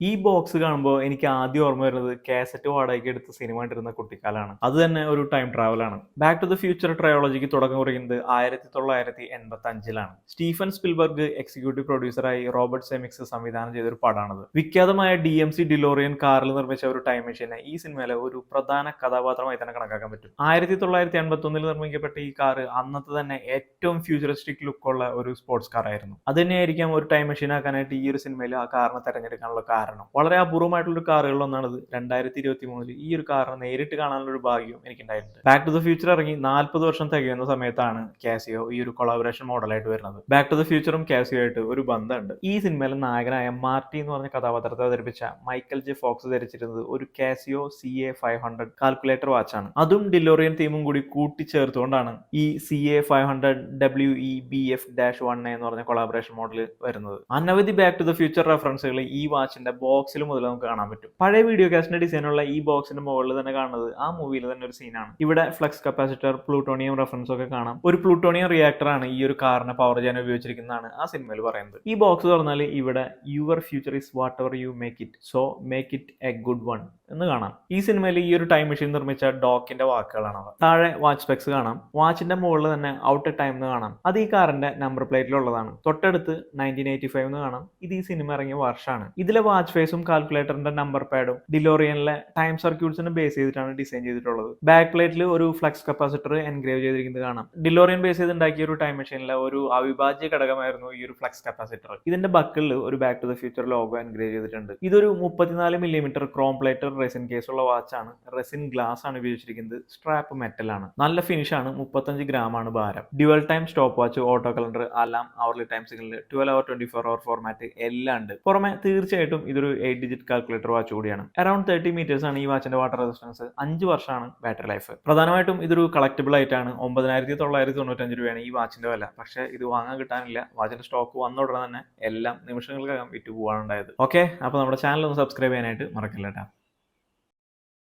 ഈ ബോക്സ് കാണുമ്പോൾ എനിക്ക് ആദ്യം ഓർമ്മ വരുന്നത് കാസറ്റ് വാടകയ്ക്ക് എടുത്ത് സിനിമ കണ്ടിരുന്ന കുട്ടിക്കാലാണ്. അത് തന്നെ ഒരു ടൈം ട്രാവലാണ്. ബാക്ക് ടു ദ ഫ്യൂച്ചർ ട്രയോളജിക്ക് തുടക്കം കുറിക്കുന്നത് 1985-ലാണ്. സ്റ്റീഫൻ സ്പിൽബർഗ് എക്സിക്യൂട്ടീവ് പ്രൊഡ്യൂസറായി റോബർട്ട് സെമിക്സ് സംവിധാനം ചെയ്ത ഒരു പടമാണത്. വിഖ്യാതമായ DMC ഡിലോറിയൻ കാറിൽ നിർമ്മിച്ച ഒരു ടൈം മെഷീനെ ഈ സിനിമയിലെ ഒരു പ്രധാന കഥാപാത്രമായി തന്നെ കണക്കാക്കാൻ പറ്റും. 1981 നിർമ്മിക്കപ്പെട്ട ഈ കാർ അന്നത്തെ തന്നെ ഏറ്റവും ഫ്യൂച്ചറിസ്റ്റിക് ലുക്കുള്ള ഒരു സ്പോർട്സ് കാർ ആയിരുന്നു. അത് തന്നെയായിരിക്കാം ഒരു ടൈം മെഷീൻ ആക്കാനായിട്ട് ഈ ഒരു സിനിമയിൽ ആ കാറിനെ തെരഞ്ഞെടുക്കാനുള്ള കാരണം. വളരെ അപൂർവമായിട്ടുള്ള കാറുകളിൽ ഒന്നാണിത്. 2023 ഈ ഒരു കാറിനെ നേരിട്ട് കാണാനുള്ള ഒരു ഭാഗ്യം എനിക്കുണ്ടായിട്ടുണ്ട്. ബാക്ക് ടു ദ ഫ്യൂച്ചർ ഇറങ്ങി 40 വർഷം തികയുന്ന സമയത്താണ് കാസിയോ ഈ ഒരു കൊളാബറേഷൻ മോഡലായിട്ട് വരുന്നത്. ബാക്ക് ടു ദ ഫ്യൂച്ചറും കാസിയോ ആയിട്ട് ഒരു ബന്ധമുണ്ട്. ഈ സിനിമയിലെ നായകനായ മാർട്ടി എന്ന് പറഞ്ഞ കഥാപാത്രത്തെ അവതരിപ്പിച്ച മൈക്കൽ ജെ ഫോക്സ് ധരിച്ചിരുന്നത് ഒരു കാസിയോ CA500 കാൽക്കുലേറ്റർ വാച്ചാണ്. അതും ഡിലോറിയൻ തീമും കൂടി കൂട്ടിച്ചേർത്തുകൊണ്ടാണ് ഈ CA500 WEBF-1A എന്ന് പറഞ്ഞ കൊളാബറേഷൻ മോഡൽ വരുന്നത്. അനവധി ബാക്ക് ടു ദ ഫ്യൂച്ചർ റെഫറൻസുകൾ ഈ വാച്ചിന്റെ ബോക്സിൽ മുതൽ നമുക്ക് കാണാൻ പറ്റും. പഴയ വീഡിയോ കാസ്റ്റിന്റെ ഡിസൈനുള്ള ഈ ബോക്സിന്റെ മുകളിൽ തന്നെ കാണുന്നത് ആ മൂവിയിൽ തന്നെ ഒരു സീനാണ്. ഇവിടെ ഫ്ലക്സ് കപ്പാസിറ്റർ, പ്ലൂട്ടോണിയം റെഫറൻസ് ഒക്കെ കാണാം. ഒരു പ്ലൂട്ടോണിയം റിയാക്ടർ ആണ് ഈ ഒരു കാറിനെ പവർ ചെയ്യാൻ ഉപയോഗിച്ചിരിക്കുന്നതാണ് ആ സിനിമയിൽ പറയുന്നത്. ഈ ബോക്സ് തുറന്നാൽ ഇവിടെ your future is what ever you make it, so make it A good one എന്ന് കാണാം. ഈ സിനിമയിൽ ഈ ഒരു ടൈം മെഷീൻ നിർമ്മിച്ച ഡോക്കിന്റെ വാക്കുകളാണ് അവ. താഴെ വാച്ച് സ്പെക്സ് കാണാം. വാച്ചിന്റെ മുകളിൽ തന്നെ ഔട്ട് ടൈം എന്ന് കാണാം. അത് ഈ കാറിന്റെ നമ്പർ പ്ലേറ്റിലുള്ളതാണ്. തൊട്ടടുത്ത് 1985 എന്ന് കാണാം. ഇത് ഈ സിനിമ ഇറങ്ങിയ വർഷമാണ്. ഇതിലെ വാച്ച് ഫേസും കാൽക്കുലേറ്ററിന്റെ നമ്പർ പാഡും ഡിലോറിയനിലെ ടൈം സർക്യൂട്ട്സിനെ ബേസ് ചെയ്തിട്ടാണ് ഡിസൈൻ ചെയ്തിട്ടുള്ളത്. ബാക്ക് പ്ലേറ്റിൽ ഒരു ഫ്ലക്സ് കപ്പാസിറ്റർ എൻഗ്രേവ് ചെയ്തിരിക്കുന്നത് കാണാം. ഡിലോറിയൻ ബേസ് ചെയ്ത് ഉണ്ടാക്കിയ ഒരു ടൈം മെഷീനിലെ ഒരു അവിഭാജ്യ ഘടകമായിരുന്നു ഈ ഒരു ഫ്ലക്സ് കപ്പാസിറ്റർ. ഇതിന്റെ ബക്കിളിൽ ഒരു back to the future logo engrave ചെയ്തിട്ടുണ്ട്. ഇതൊരു 34 മില്ലിമീറ്റർ ക്രോം പ്ലേറ്റഡ് റെസിൻ കേസുള്ള വാച്ചാണ്. റെസിൻ ഗ്ലാസ് ആണ് ഉപയോഗിച്ചിരിക്കുന്നത്. സ്ട്രാപ്പ് മെറ്റൽ ആണ്. നല്ല ഫിനിഷ് ആണ്. 35 ഗ്രാം ആണ് ഭാരം. Dual time stop watch, auto calendar, alarm, hourly time signal, 12 hour 24 hour format എല്ലാം ഉണ്ട്. പുറമെ തീർച്ചയായിട്ടും ഇതൊരു 8 ഡിജിറ്റ് കാൽക്കുലേറ്റർ വാച്ച് കൂടിയാണ്. അറൌണ്ട് 30 മീറ്റേഴ്സ് ആണ് ഈ വാച്ചിന്റെ വാട്ടർ റെസിസ്റ്റൻസ്. 5 വർഷമാണ് ബാറ്ററി ലൈഫ്. പ്രധാനമായിട്ടും ഇതൊരു കളക്റ്റബിൾ ആയിട്ടാണ്. 9,995 രൂപയാണ് ഈ വാച്ചിന്റെ വില. പക്ഷേ ഇത് വാങ്ങാൻ കിട്ടാനില്ല. വാച്ചിന്റെ സ്റ്റോക്ക് വന്ന ഉടനെ തന്നെ എല്ലാം നിമിഷങ്ങൾക്കകം വിറ്റ് പോകാനുണ്ടായത്. ഓക്കെ, അപ്പോൾ നമ്മുടെ ചാനൽ ഒന്ന് സബ്സ്ക്രൈബ് ചെയ്യാനായിട്ട് മറക്കില്ല കേട്ടോ.